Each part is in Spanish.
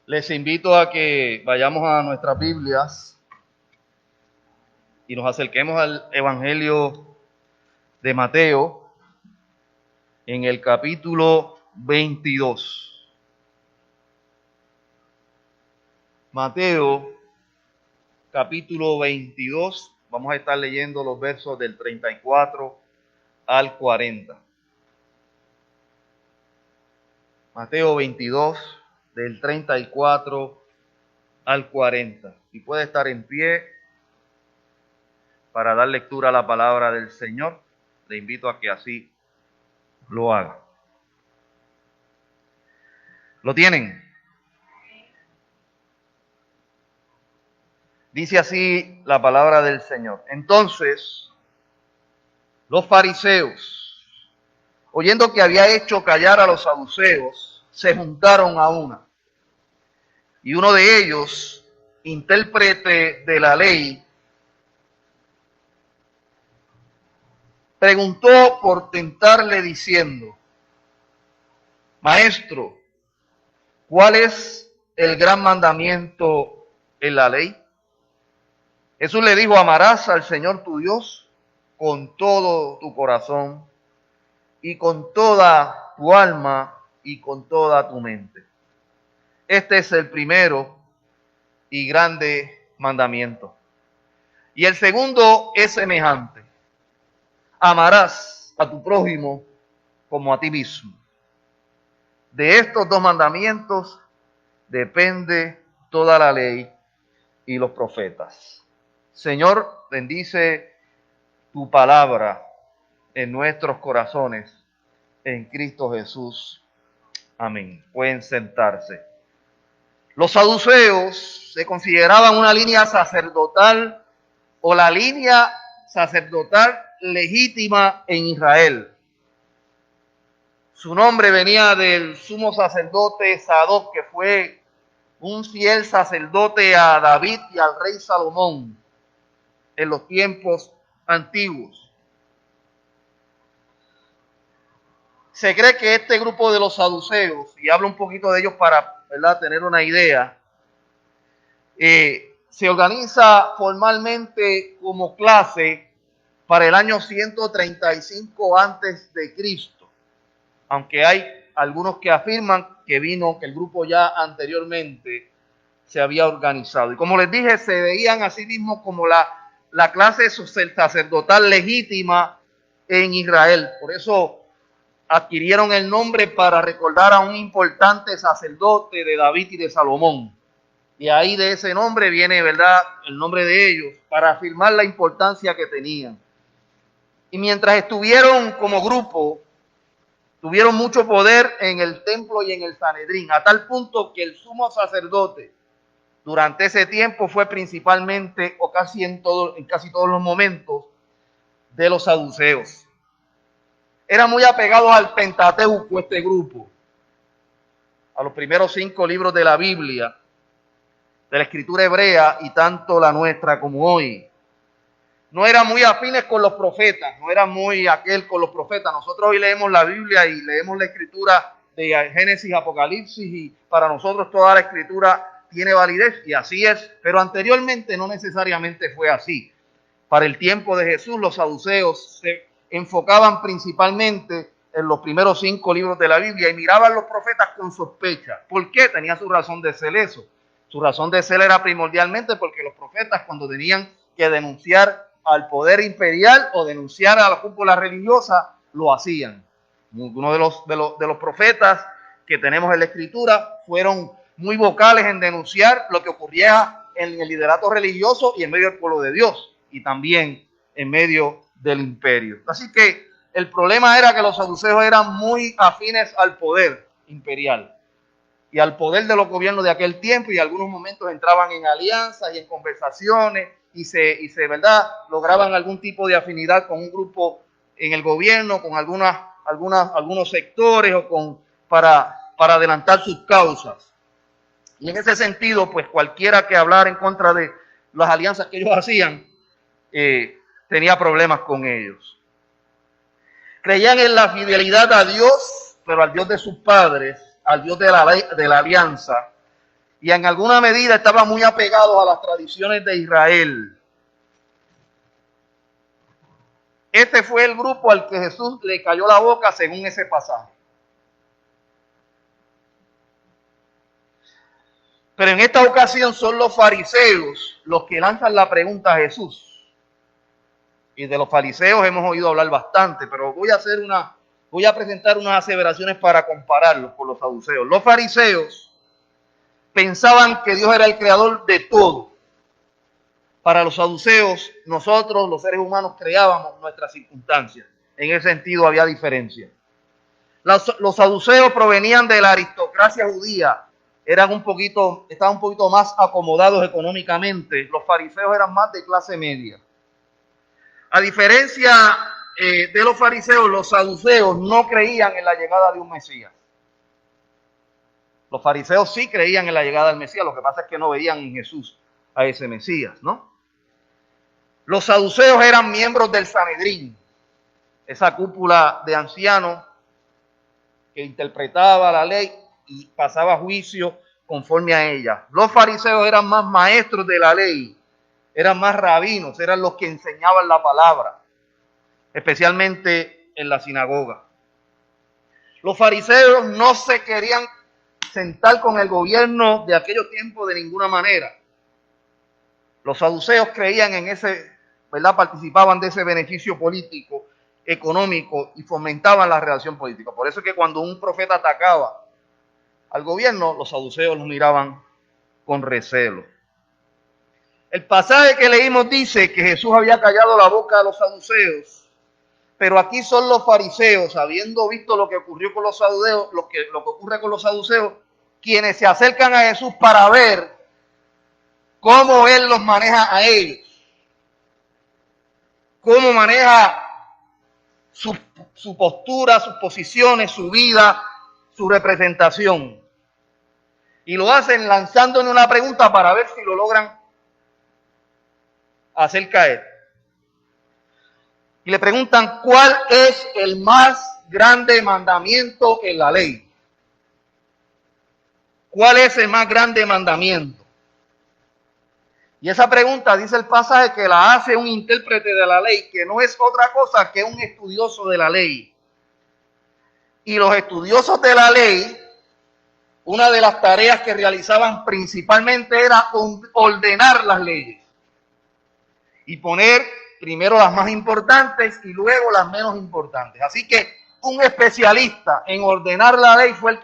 Les invito a que vayamos a nuestras Biblias y nos acerquemos al Evangelio de Mateo en el capítulo 22. Mateo, capítulo 22, vamos a estar leyendo los versos del 34 al 40. Mateo 22, del 34 al 40. Y puede estar en pie para dar lectura a la palabra del Señor. Le invito a que así lo haga. ¿Lo tienen? Dice así la palabra del Señor. Entonces, los fariseos, oyendo que había hecho callar a los saduceos, se juntaron a una. Y uno de ellos, intérprete de la ley, preguntó por tentarle diciendo: Maestro, ¿cuál es el gran mandamiento en la ley? Jesús le dijo: amarás al Señor tu Dios con todo tu corazón y con toda tu alma y con toda tu mente. Este es el primero y grande mandamiento. Y el segundo es semejante: amarás a tu prójimo como a ti mismo. De estos dos mandamientos depende toda la ley y los profetas. Señor, bendice tu palabra en nuestros corazones, en Cristo Jesús. Amén. Pueden sentarse. Los saduceos se consideraban una línea sacerdotal o la línea sacerdotal legítima en Israel. Su nombre venía del sumo sacerdote Sadoc, que fue un fiel sacerdote a David y al rey Salomón en los tiempos antiguos. Se cree que este grupo de los saduceos, y hablo un poquito de ellos para, ¿verdad?, tener una idea, se organiza formalmente como clase para el año 135 antes de Cristo, aunque hay algunos que afirman que el grupo ya anteriormente se había organizado. Y como les dije, se veían a sí mismos como la clase sacerdotal legítima en Israel. Por eso adquirieron el nombre para recordar a un importante sacerdote de David y de Salomón. Y ahí de ese nombre viene, ¿verdad?, el nombre de ellos, para afirmar la importancia que tenían. Y mientras estuvieron como grupo, tuvieron mucho poder en el templo y en el Sanedrín, a tal punto que el sumo sacerdote durante ese tiempo fue principalmente, o casi en casi todos los momentos, de los saduceos. Eran muy apegados al Pentateuco este grupo, a los primeros 5 libros de la Biblia, de la escritura hebrea, y tanto la nuestra como hoy. No eran muy afines con los profetas, no eran muy aquel con los profetas. Nosotros hoy leemos la Biblia y leemos la escritura de Génesis, Apocalipsis, y para nosotros toda la escritura tiene validez, y así es, pero anteriormente no necesariamente fue así. Para el tiempo de Jesús, los saduceos se enfocaban principalmente en los primeros 5 libros de la Biblia y miraban a los profetas con sospecha. ¿Por qué? Tenía su razón de ser eso. Su razón de ser era primordialmente porque los profetas, cuando tenían que denunciar al poder imperial o denunciar a la cúpula religiosa, lo hacían. Uno de los profetas que tenemos en la escritura fueron muy vocales en denunciar lo que ocurría en el liderato religioso y en medio del pueblo de Dios, y también en medio del imperio. Así que el problema era que los saduceos eran muy afines al poder imperial y al poder de los gobiernos de aquel tiempo, y en algunos momentos entraban en alianzas y en conversaciones y se ¿verdad?, lograban algún tipo de afinidad con un grupo en el gobierno, con algunos sectores o para adelantar sus causas. Y en ese sentido, pues cualquiera que hablara en contra de las alianzas que ellos hacían, tenía problemas con ellos. Creían en la fidelidad a Dios, pero al Dios de sus padres, al Dios de la alianza, y en alguna medida estaban muy apegados a las tradiciones de Israel. Este fue el grupo al que Jesús le cayó la boca según ese pasaje. Pero en esta ocasión son los fariseos los que lanzan la pregunta a Jesús. Y de los fariseos hemos oído hablar bastante, pero voy a presentar unas aseveraciones para compararlos con los saduceos. Los fariseos pensaban que Dios era el creador de todo. Para los saduceos, nosotros, los seres humanos, creábamos nuestras circunstancias. En ese sentido había diferencia. Los saduceos provenían de la aristocracia judía, estaban un poquito más acomodados económicamente. Los fariseos eran más de clase media. A diferencia de los fariseos, los saduceos no creían en la llegada de un Mesías. Los fariseos sí creían en la llegada del Mesías, lo que pasa es que no veían en Jesús a ese Mesías, ¿no? Los saduceos eran miembros del Sanedrín, esa cúpula de ancianos que interpretaba la ley y pasaba juicio conforme a ella. Los fariseos eran más maestros de la ley, eran más rabinos, eran los que enseñaban la palabra, especialmente en la sinagoga. Los fariseos no se querían sentar con el gobierno de aquellos tiempos de ninguna manera. Los saduceos creían en ese, ¿verdad? Participaban de ese beneficio político, económico y fomentaban la relación política. Por eso es que cuando un profeta atacaba al gobierno, los saduceos los miraban con recelo. El pasaje que leímos dice que Jesús había callado la boca de los saduceos, pero aquí son los fariseos, habiendo visto lo que ocurrió con los saduceos, lo que ocurre con los saduceos, quienes se acercan a Jesús para ver cómo Él los maneja a ellos, cómo maneja su postura, sus posiciones, su vida, su representación. Y lo hacen lanzándole una pregunta para ver si lo logran hacer caer. Y le preguntan, ¿cuál es el más grande mandamiento en la ley? ¿Cuál es el más grande mandamiento? Y esa pregunta, dice el pasaje, que la hace un intérprete de la ley, que no es otra cosa que un estudioso de la ley. Y los estudiosos de la ley, una de las tareas que realizaban principalmente era ordenar las leyes y poner primero las más importantes y luego las menos importantes. Así que un especialista en ordenar la ley fue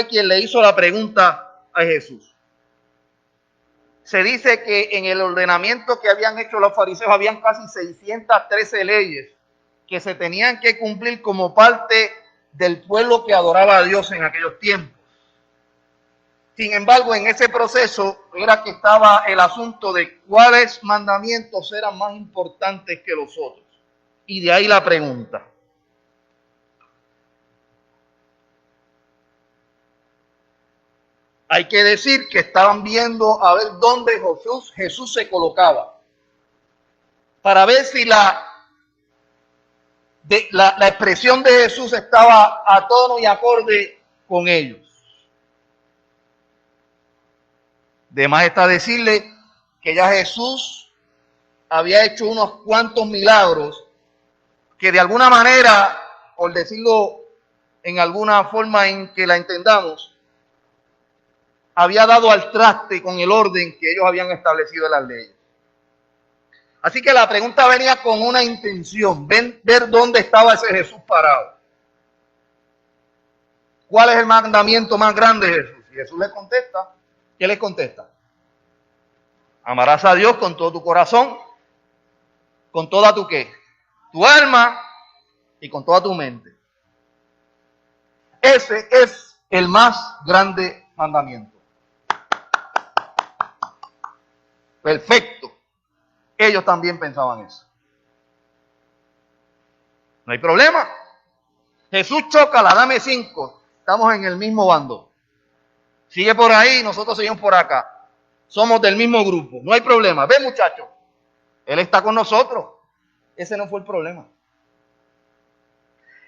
quien le hizo la pregunta a Jesús. Se dice que en el ordenamiento que habían hecho los fariseos habían casi 613 leyes que se tenían que cumplir como parte del pueblo que adoraba a Dios en aquellos tiempos. Sin embargo, en ese proceso era que estaba el asunto de cuáles mandamientos eran más importantes que los otros. Y de ahí la pregunta. Hay que decir que estaban viendo a ver dónde Jesús se colocaba, para ver si la expresión de Jesús estaba a tono y acorde con ellos. De más está decirle que ya Jesús había hecho unos cuantos milagros que de alguna manera, por decirlo en alguna forma en que la entendamos, había dado al traste con el orden que ellos habían establecido en las leyes. Así que la pregunta venía con una intención, ver dónde estaba ese Jesús parado. ¿Cuál es el mandamiento más grande de Jesús? Y Jesús le contesta, ¿qué les contesta? Amarás a Dios con todo tu corazón, con toda tu ¿qué? Tu alma y con toda tu mente. Ese es el más grande mandamiento. Perfecto. Ellos también pensaban eso. No hay problema. Jesús chócala, dame 5. Estamos en el mismo bando. Sigue por ahí, nosotros seguimos por acá. Somos del mismo grupo. No hay problema. Ve, muchachos. Él está con nosotros. Ese no fue el problema.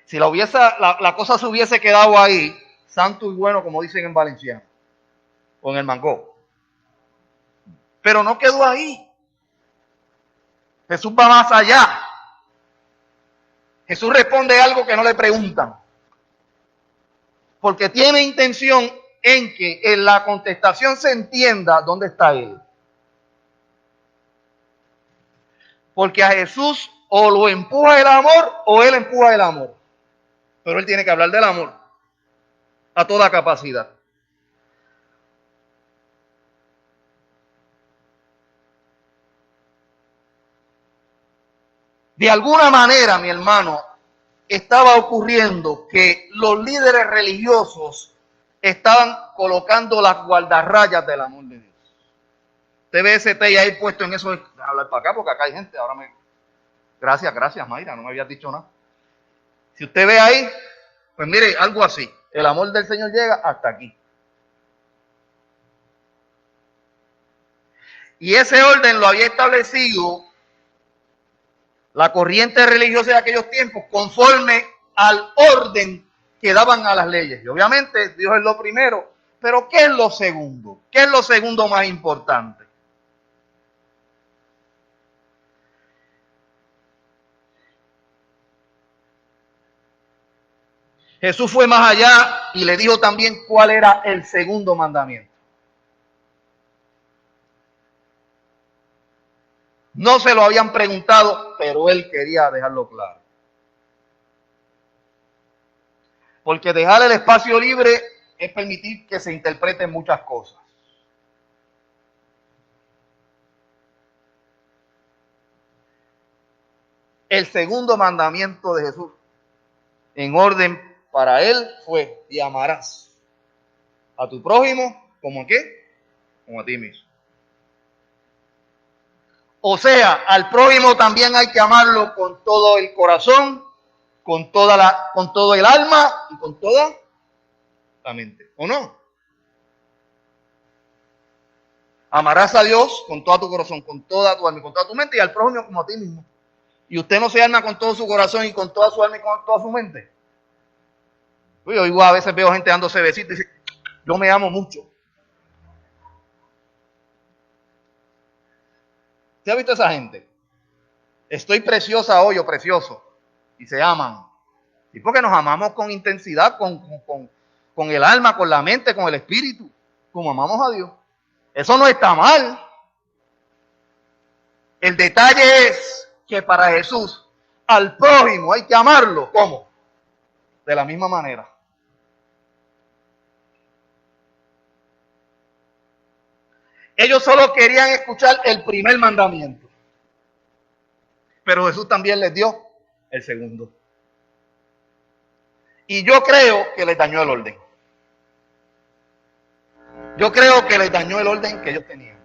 Si la cosa se hubiese quedado ahí, santo y bueno, como dicen en valenciano, con el mango. Pero no quedó ahí. Jesús va más allá. Jesús responde algo que no le preguntan. Porque tiene intención en que en la contestación se entienda dónde está Él. Porque a Jesús o lo empuja el amor o Él empuja el amor. Pero Él tiene que hablar del amor a toda capacidad. De alguna manera, mi hermano, estaba ocurriendo que los líderes religiosos estaban colocando las guardarrayas del amor de Dios. Usted ve ese T ahí puesto en eso. Déjame hablar para acá porque acá hay gente. Gracias, Mayra, no me habías dicho nada. Si usted ve ahí, pues mire, algo así. El amor del Señor llega hasta aquí. Y ese orden lo había establecido la corriente religiosa de aquellos tiempos conforme al orden que daban a las leyes. Y obviamente Dios es lo primero, pero ¿qué es lo segundo? ¿Qué es lo segundo más importante? Jesús fue más allá y le dijo también cuál era el segundo mandamiento. No se lo habían preguntado, pero él quería dejarlo claro. Porque dejar el espacio libre es permitir que se interpreten muchas cosas. El segundo mandamiento de Jesús, en orden para él, fue: y amarás a tu prójimo como a qué, como a ti mismo. O sea, al prójimo también hay que amarlo con todo el corazón, con todo el alma y con toda la mente, ¿o no? Amarás a Dios con todo tu corazón, con toda tu alma y con toda tu mente, y al prójimo como a ti mismo. Y usted no se ama con todo su corazón y con toda su alma y con toda su mente. Yo igual a veces veo gente dándose besitos y dice: yo me amo mucho. ¿Usted ha visto a esa gente? Estoy preciosa hoy o precioso. Y se aman. Y porque nos amamos con intensidad, con el alma, con la mente, con el espíritu, como amamos a Dios. Eso no está mal. El detalle es que para Jesús, al prójimo hay que amarlo. ¿Cómo? De la misma manera. Ellos solo querían escuchar el primer mandamiento. Pero Jesús también les dio el segundo. Y yo creo que les dañó el orden. Yo creo que les dañó el orden que ellos tenían.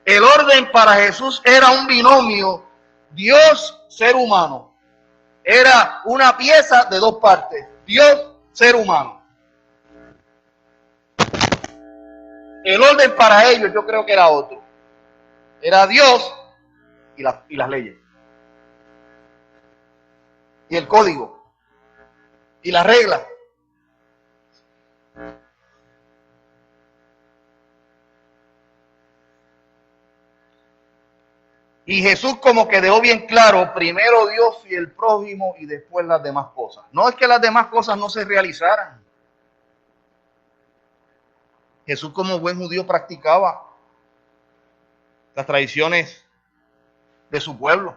El orden para Jesús era un binomio Dios-ser humano. Era una pieza de dos partes. Dios-ser humano. El orden para ellos yo creo que era otro. Era Dios y las leyes. Y el código. Y las reglas. Y Jesús como que dejó bien claro, primero Dios y el prójimo y después las demás cosas. No es que las demás cosas no se realizaran. Jesús como buen judío practicaba las tradiciones de su pueblo.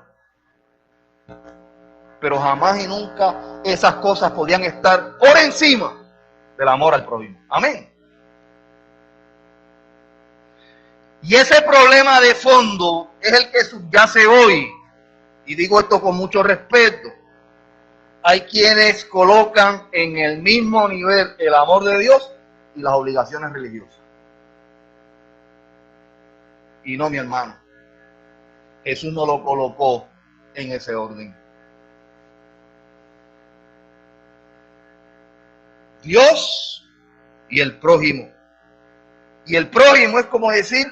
Pero jamás y nunca esas cosas podían estar por encima del amor al prójimo. Amén. Y ese problema de fondo es el que subyace hoy. Y digo esto con mucho respeto. Hay quienes colocan en el mismo nivel el amor de Dios y las obligaciones religiosas. Y no, mi hermano. Jesús no lo colocó en ese orden. Dios y el prójimo. Y el prójimo es como decir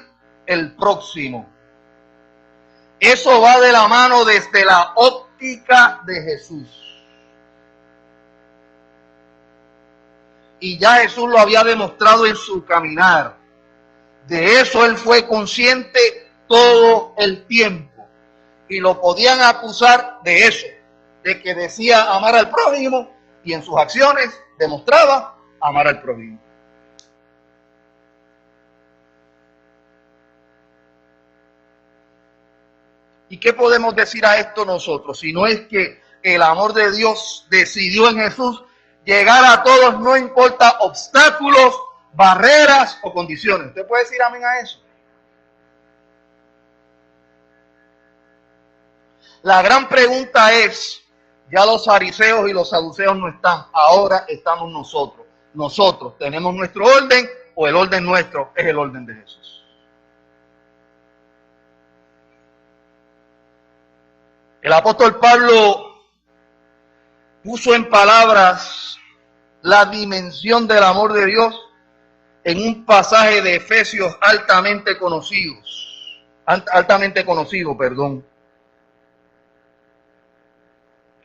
el próximo. Eso va de la mano desde la óptica de Jesús. y ya Jesús lo había demostrado en su caminar. De eso él fue consciente todo el tiempo y lo podían acusar de eso, de que decía amar al prójimo y en sus acciones demostraba amar al prójimo. ¿Y qué podemos decir a esto nosotros? Si no es que el amor de Dios decidió en Jesús llegar a todos, no importa obstáculos, barreras o condiciones. ¿Usted puede decir amén a eso? La gran pregunta es, ya los fariseos y los saduceos no están, ahora estamos nosotros. Nosotros tenemos nuestro orden o el orden nuestro es el orden de Jesús. El apóstol Pablo puso en palabras la dimensión del amor de Dios en un pasaje de Efesios altamente conocido.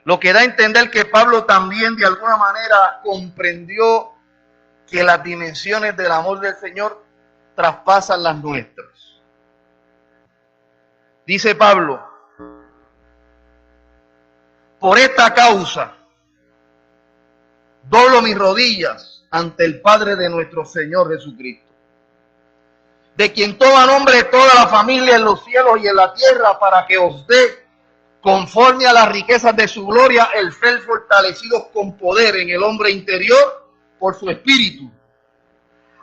Lo que da a entender que Pablo también de alguna manera comprendió que las dimensiones del amor del Señor traspasan las nuestras. Dice Pablo: por esta causa doblo mis rodillas ante el Padre de nuestro Señor Jesucristo, de quien toma nombre toda la familia en los cielos y en la tierra, para que os dé, conforme a las riquezas de su gloria, el ser fortalecidos con poder en el hombre interior por su Espíritu,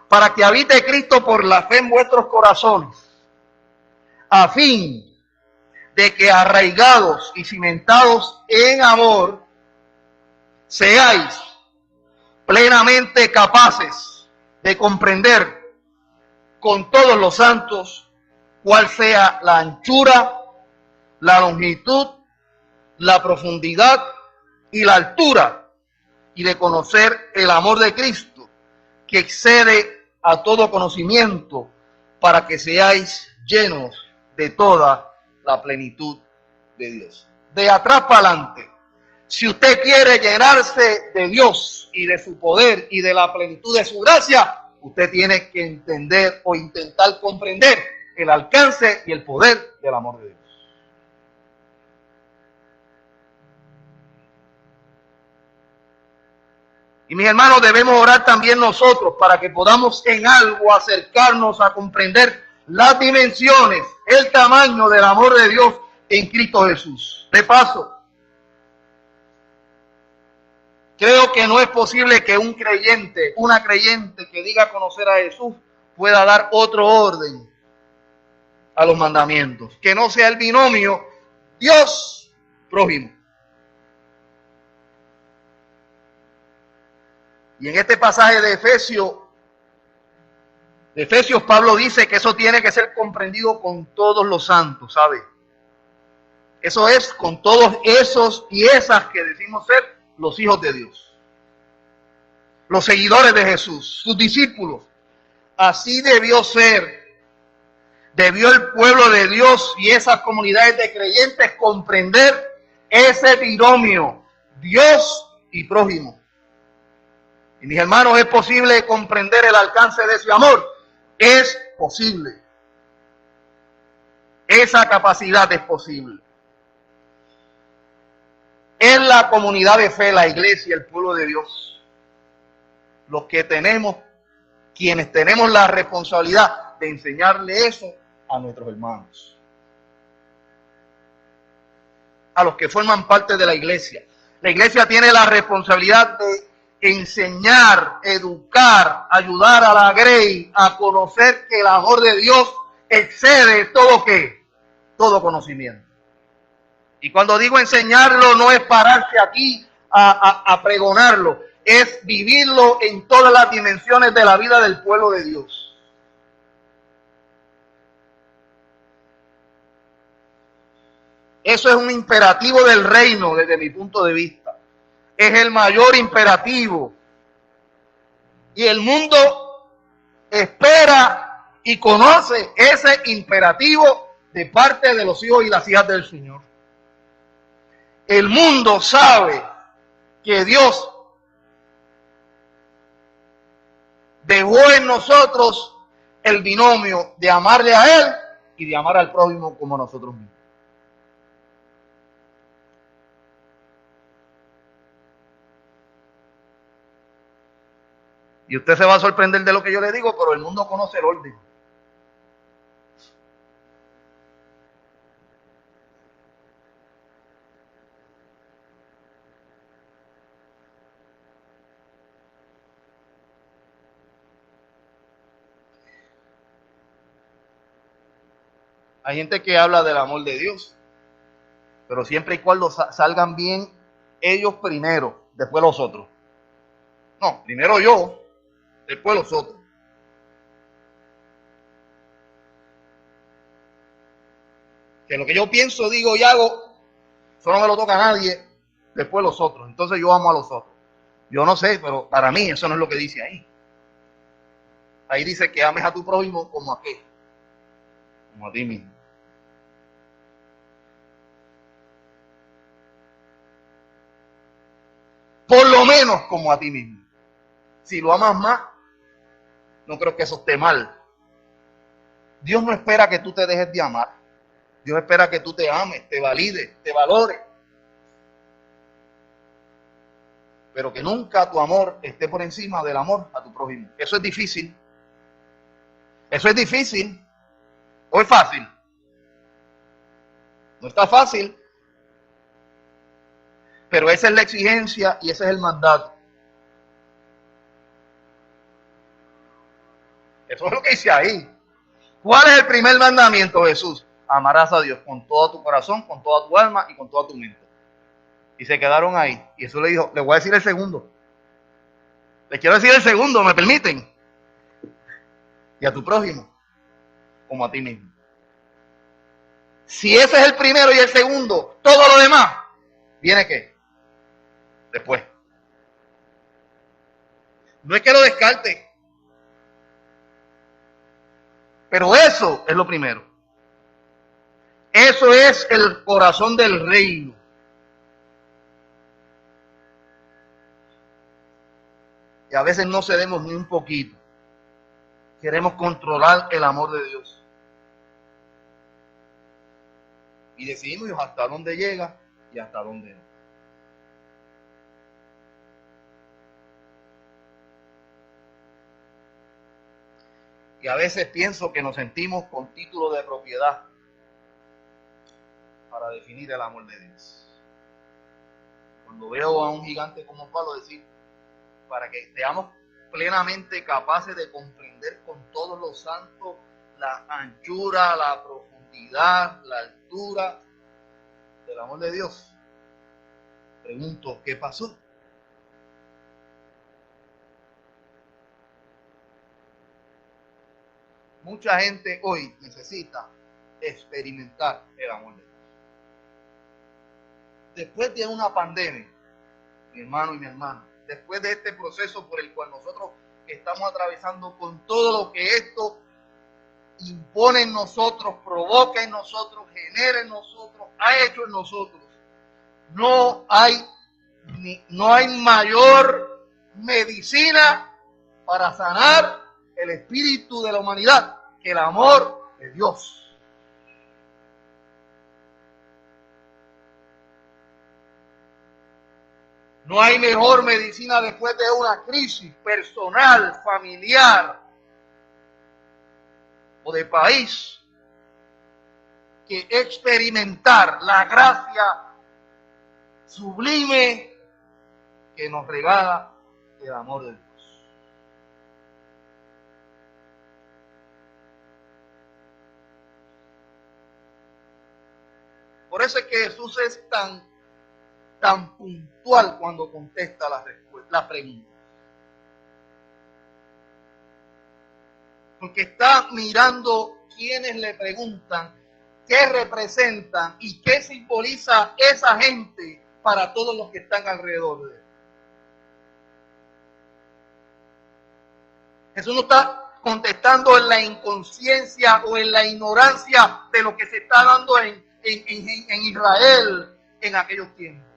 para que habite Cristo por la fe en vuestros corazones, a fin de que arraigados y cimentados en amor, seáis plenamente capaces de comprender con todos los santos cuál sea la anchura, la longitud, la profundidad y la altura, y de conocer el amor de Cristo, que excede a todo conocimiento, para que seáis llenos de toda la plenitud de Dios. De atrás para adelante, si usted quiere llenarse de Dios y de su poder y de la plenitud de su gracia, usted tiene que entender o intentar comprender el alcance y el poder del amor de Dios. Y mis hermanos, debemos orar también nosotros para que podamos en algo acercarnos a comprender las dimensiones, el tamaño del amor de Dios en Cristo Jesús. De paso, creo que no es posible que un creyente, una creyente que diga conocer a Jesús pueda dar otro orden a los mandamientos, que no sea el binomio Dios-prójimo. Y en este pasaje de Efesios, Pablo dice que eso tiene que ser comprendido con todos los santos, ¿sabe? Eso es con todos esos y esas que decimos ser los hijos de Dios, los seguidores de Jesús, sus discípulos. Así debió ser. Debió el pueblo de Dios y esas comunidades de creyentes comprender ese binomio, Dios y prójimo. Y mis hermanos, ¿es posible comprender el alcance de ese amor? Es posible. Esa capacidad es posible. En la comunidad de fe, la iglesia, el pueblo de Dios, los que tenemos, quienes tenemos la responsabilidad de enseñarle eso a nuestros hermanos, a los que forman parte de la iglesia. La iglesia tiene la responsabilidad de enseñar, educar, ayudar a la grey a conocer que el amor de Dios excede todo ¿qué? Todo conocimiento. Y cuando digo enseñarlo, no es pararse aquí a pregonarlo, es vivirlo en todas las dimensiones de la vida del pueblo de Dios. Eso es un imperativo del reino desde mi punto de vista. Es el mayor imperativo. Y el mundo espera y conoce ese imperativo de parte de los hijos y las hijas del Señor. El mundo sabe que Dios dejó en nosotros el binomio de amarle a Él y de amar al prójimo como a nosotros mismos. Y usted se va a sorprender de lo que yo le digo, pero el mundo conoce el orden. Hay gente que habla del amor de Dios, pero siempre y cuando salgan bien ellos primero, después los otros. No, primero yo, después los otros. Que lo que yo pienso, digo y hago, eso no me lo toca a nadie, después los otros. Entonces yo amo a los otros. Yo no sé, pero para mí eso no es lo que dice ahí. Ahí dice que ames a tu prójimo como a qué, como a ti mismo. Por lo menos como a ti mismo. Si lo amas más, no creo que eso esté mal. Dios no espera que tú te dejes de amar. Dios espera que tú te ames, te valides, te valores. Pero que nunca tu amor esté por encima del amor a tu prójimo. Eso es difícil. Eso es difícil. ¿O es fácil? No está fácil. Pero esa es la exigencia y ese es el mandato. Eso es lo que dice ahí. ¿Cuál es el primer mandamiento, Jesús? Amarás a Dios con todo tu corazón, con toda tu alma y con toda tu mente. Y se quedaron ahí. Y Jesús le dijo, le voy a decir el segundo. Le quiero decir el segundo, ¿me permiten? Y a tu prójimo, como a ti mismo. Si ese es el primero y el segundo, todo lo demás, ¿viene qué? Después. No es que lo descarte. Pero eso es lo primero. Eso es el corazón del reino. Y a veces no cedemos ni un poquito. Queremos controlar el amor de Dios. Y decidimos hasta dónde llega y hasta dónde no. Y a veces pienso que nos sentimos con título de propiedad para definir el amor de Dios. Cuando veo a un gigante como Pablo decir, para que seamos plenamente capaces de comprender con todos los santos la anchura, la profundidad, la altura del amor de Dios. Pregunto, ¿qué pasó? Mucha gente hoy necesita experimentar el amor de Dios. Después de una pandemia, mi hermano y mi hermana, después de este proceso por el cual nosotros estamos atravesando, con todo lo que esto impone en nosotros, provoca en nosotros, genera en nosotros, ha hecho en nosotros, no hay mayor medicina para sanar el espíritu de la humanidad que el amor de Dios. No hay mejor medicina después de una crisis personal, familiar o de país que experimentar la gracia sublime que nos regala el amor de Dios. Por eso es que Jesús es tan puntual cuando contesta la pregunta. Porque está mirando quienes le preguntan qué representan y qué simboliza esa gente para todos los que están alrededor de él. Jesús no está contestando en la inconsciencia o en la ignorancia de lo que se está dando en Israel en aquellos tiempos.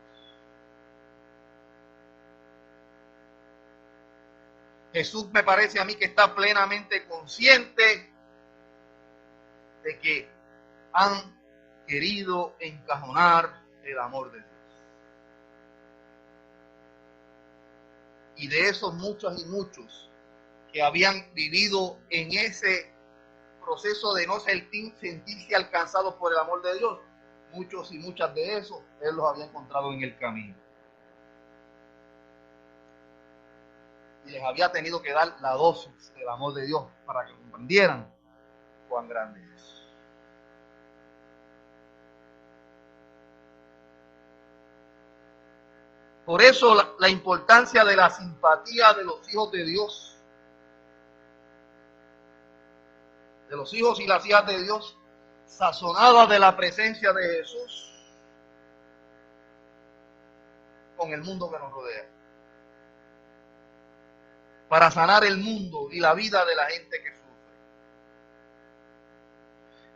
Jesús me parece a mí que está plenamente consciente de que han querido encajonar el amor de Dios. Y de esos muchos y muchos que habían vivido en ese proceso de no sentirse alcanzados por el amor de Dios, muchos y muchas de esos, Él los había encontrado en el camino. Y les había tenido que dar la dosis del amor de Dios para que comprendieran cuán grande es. Por eso la importancia de la simpatía de los hijos de Dios, de los hijos y las hijas de Dios, sazonada de la presencia de Jesús con el mundo que nos rodea, para sanar el mundo y la vida de la gente que sufre.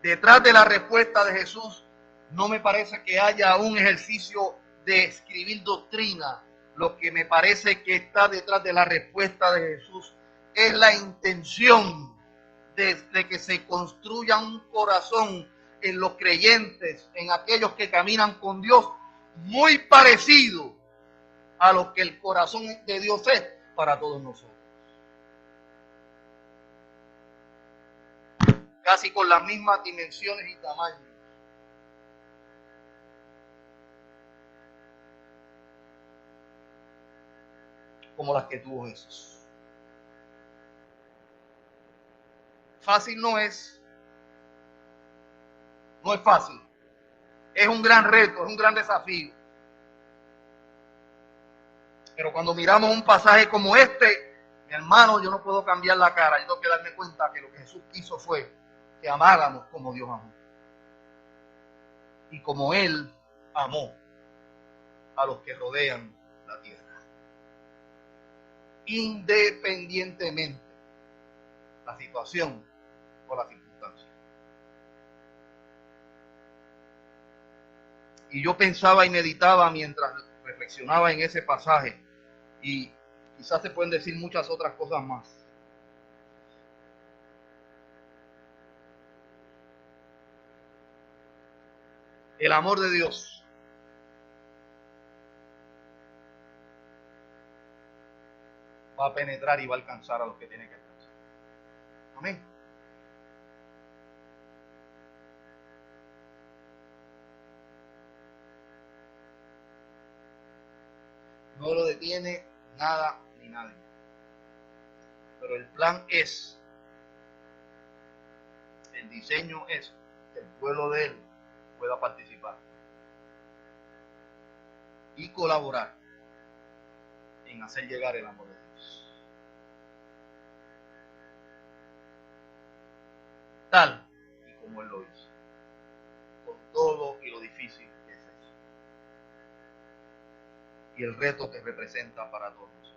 Detrás de la respuesta de Jesús no me parece que haya un ejercicio de escribir doctrina. Lo que me parece que está detrás de la respuesta de Jesús es la intención de que se construya un corazón en los creyentes, en aquellos que caminan con Dios, muy parecido a lo que el corazón de Dios es para todos nosotros. Casi con las mismas dimensiones y tamaños. Como las que tuvo Jesús. Fácil no es. No es fácil. Es un gran reto, es un gran desafío. Pero cuando miramos un pasaje como este, mi hermano, yo no puedo cambiar la cara. Yo tengo que darme cuenta que lo que Jesús quiso fue que amáramos como Dios amó. Y como Él amó a los que rodean la tierra. Independientemente la situación o la circunstancia. Y yo pensaba y meditaba mientras reflexionaba en ese pasaje, y quizás se pueden decir muchas otras cosas más. El amor de Dios va a penetrar y va a alcanzar a los que tiene que alcanzar. Amén. No lo detiene nada ni nadie. Pero el plan es, el diseño es que el pueblo de Él pueda participar y colaborar en hacer llegar el amor de Dios. Tal y como Él lo hizo. Con todo y lo difícil que es eso. Y el reto que representa para todos nosotros.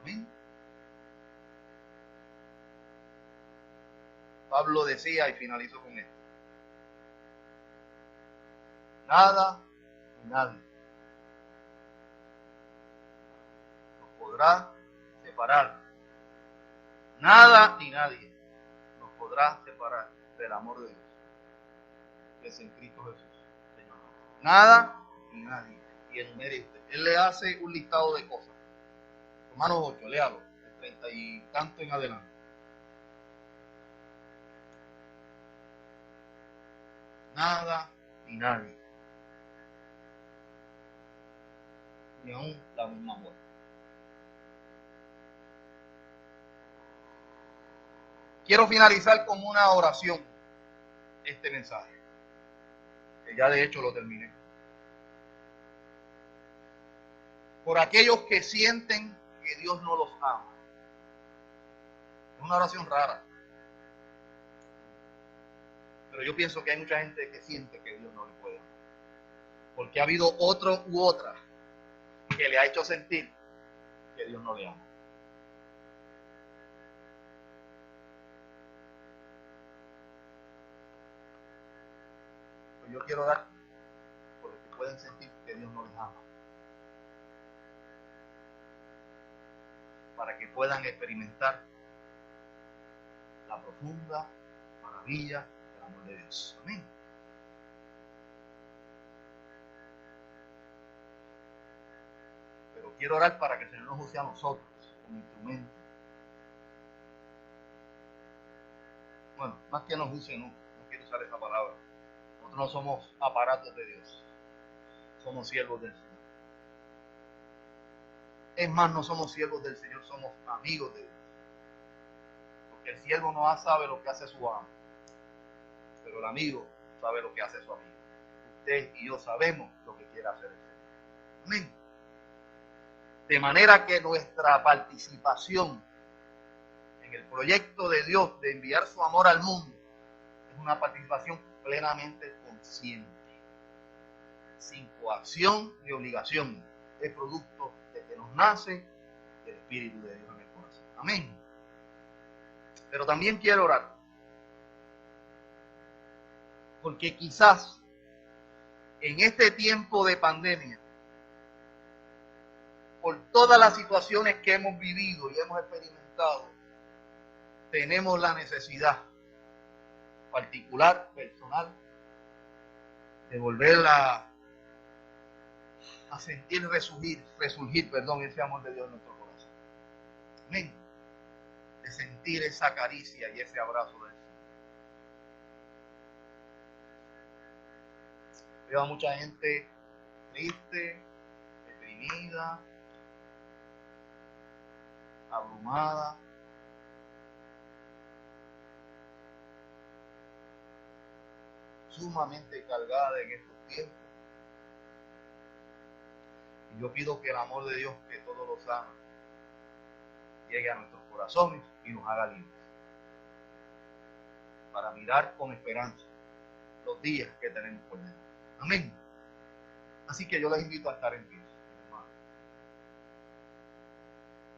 Amén. Pablo decía, y finalizo con esto: nada ni nadie nos podrá separar. Nada ni nadie nos podrá separar del amor de Dios, que es en Cristo Jesús, Señor. Nada ni nadie. Y enumere usted. Él le hace un listado de cosas. Romanos 8, léalo, de 30 y tanto en adelante. Nada ni nadie. Ni aún la misma muerte. Quiero finalizar con una oración este mensaje, que ya de hecho lo terminé. Por aquellos que sienten que Dios no los ama. Es una oración rara. Pero yo pienso que hay mucha gente que siente que Dios no le puede amar. Porque ha habido otro u otra que le ha hecho sentir que Dios no le ama. Pues yo quiero orar por los que pueden sentir que Dios no les ama, para que puedan experimentar la profunda maravilla del amor de Dios. Amén. Pero quiero orar para que el Señor nos use a nosotros como instrumento. Bueno, más que nos use, no quiero usar esa palabra. Nosotros no somos aparatos de Dios, somos siervos del Señor. Es más, no somos siervos del Señor, somos amigos de Dios. Porque el siervo no sabe lo que hace su amo, pero el amigo sabe lo que hace su amigo. Usted y yo sabemos lo que quiere hacer el Señor. Amén. De manera que nuestra participación en el proyecto de Dios de enviar su amor al mundo es una participación plenamente consciente, sin coacción ni obligación. Es producto de que nos nace el Espíritu de Dios en el corazón. Amén. Pero también quiero orar, porque quizás en este tiempo de pandemia, por todas las situaciones que hemos vivido y hemos experimentado, tenemos la necesidad particular, personal, de volver a sentir resurgir, ese amor de Dios en nuestro corazón. Amén. De sentir esa caricia y ese abrazo del Señor. Veo a mucha gente triste, deprimida, abrumada. Sumamente cargada en estos tiempos. Y yo pido que el amor de Dios, que todos los ama, llegue a nuestros corazones y nos haga libres, para mirar con esperanza los días que tenemos por delante. Amén. Así que yo les invito a estar en pie, hermano.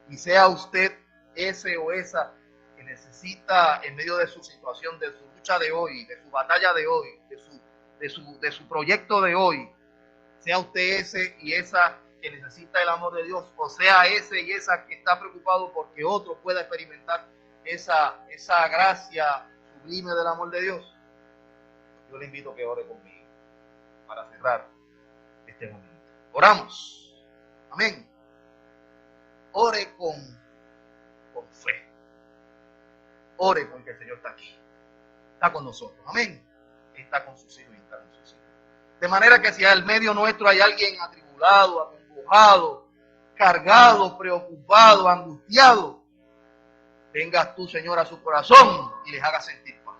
Y sea usted ese o esa que necesita, en medio de su situación, de su lucha de hoy, de su batalla de hoy, de su proyecto de hoy, sea usted ese y esa que necesita el amor de Dios, o sea ese y esa que está preocupado porque otro pueda experimentar esa gracia sublime del amor de Dios. Yo le invito a que ore conmigo para cerrar este momento. Oramos. Amén. Ore con fe. Ore porque el Señor está aquí. Está con nosotros. Amén. Está con sus hijos y está con sus hijos. De manera que si al medio nuestro hay alguien atribulado, acongojado, cargado, preocupado, angustiado, vengas tú, Señor, a su corazón y les hagas sentir paz.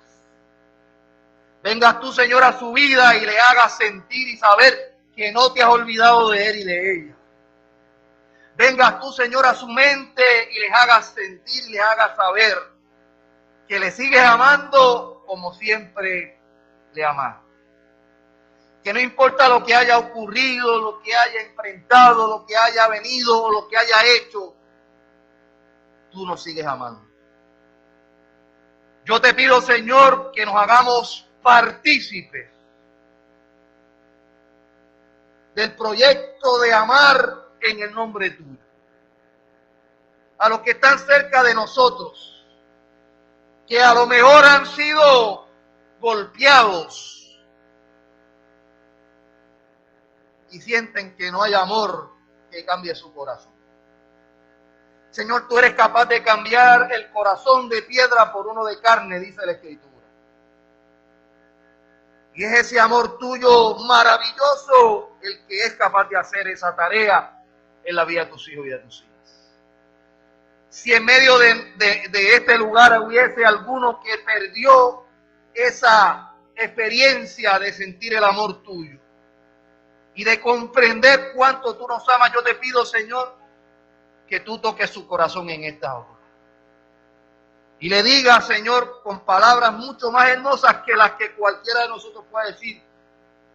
Vengas tú, Señor, a su vida y le hagas sentir y saber que no te has olvidado de él y de ella. Vengas tú, Señor, a su mente y les hagas sentir y les hagas saber que le sigues amando como siempre le amas. Que no importa lo que haya ocurrido, lo que haya enfrentado, lo que haya venido, lo que haya hecho, tú nos sigues amando. Yo te pido, Señor, que nos hagamos partícipes del proyecto de amar en el nombre tuyo. A los que están cerca de nosotros, que a lo mejor han sido golpeados y sienten que no hay amor que cambie su corazón. Señor, tú eres capaz de cambiar el corazón de piedra por uno de carne, dice la Escritura. Y es ese amor tuyo maravilloso el que es capaz de hacer esa tarea en la vida de tus hijos y de tus hijas. Si en medio de este lugar hubiese alguno que perdió esa experiencia de sentir el amor tuyo y de comprender cuánto tú nos amas, yo te pido, Señor, que tú toques su corazón en esta hora. Y le diga, Señor, con palabras mucho más hermosas que las que cualquiera de nosotros pueda decir: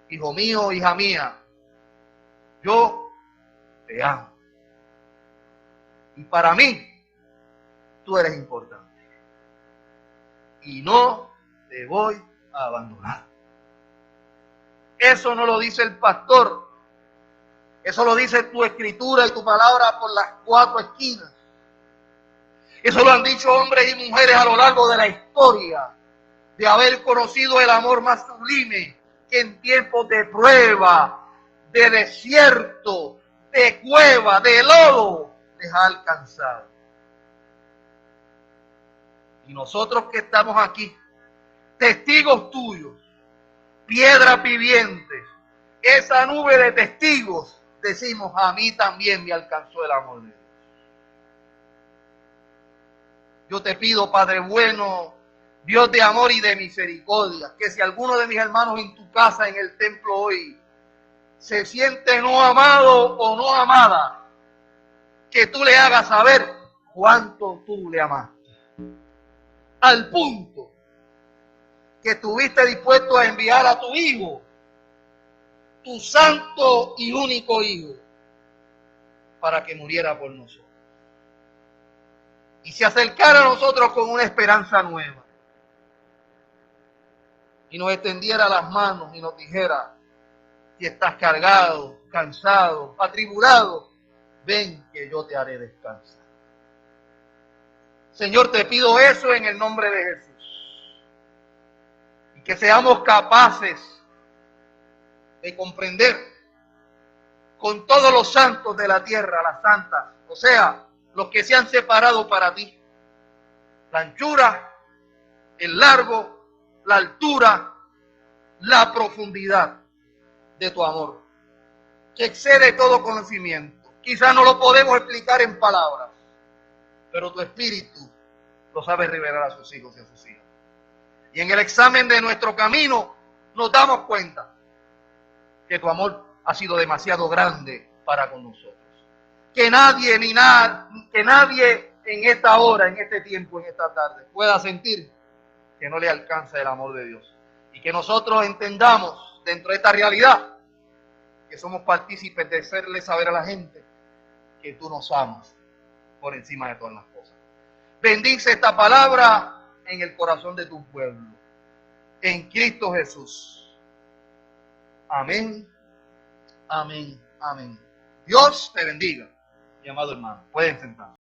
hijo mío, hija mía, yo te amo. Y para mí, tú eres importante. Y no te voy a abandonar. Eso no lo dice el pastor. Eso lo dice tu escritura y tu palabra por las cuatro esquinas. Eso lo han dicho hombres y mujeres a lo largo de la historia, de haber conocido el amor más sublime que en tiempos de prueba, de desierto, de cueva, de lodo, les ha alcanzado. Y nosotros que estamos aquí, testigos tuyos, piedras vivientes, esa nube de testigos, decimos, a mí también me alcanzó el amor de Dios. Yo te pido, Padre bueno, Dios de amor y de misericordia, que si alguno de mis hermanos en tu casa, en el templo hoy, se siente no amado o no amada, que tú le hagas saber cuánto tú le amaste. Al punto que estuviste dispuesto a enviar a tu Hijo, tu santo y único Hijo, para que muriera por nosotros. Y se acercara a nosotros con una esperanza nueva. Y nos extendiera las manos y nos dijera, si estás cargado, cansado, atribulado, ven que yo te haré descansar. Señor, te pido eso en el nombre de Jesús. Y que seamos capaces de comprender con todos los santos de la tierra, las santas, o sea, los que se han separado para ti, la anchura, el largo, la altura, la profundidad de tu amor, que excede todo conocimiento. Quizás no lo podemos explicar en palabras, pero tu Espíritu lo sabe revelar a sus hijos y a sus hijas. Y en el examen de nuestro camino nos damos cuenta que tu amor ha sido demasiado grande para con nosotros. Que nadie ni nada, que nadie en esta hora, en este tiempo, en esta tarde, pueda sentir que no le alcanza el amor de Dios. Y que nosotros entendamos dentro de esta realidad que somos partícipes de hacerle saber a la gente que tú nos amas por encima de todas las cosas. Bendice esta palabra en el corazón de tu pueblo. En Cristo Jesús. Amén, amén, amén. Dios te bendiga, mi amado hermano. Pueden sentar.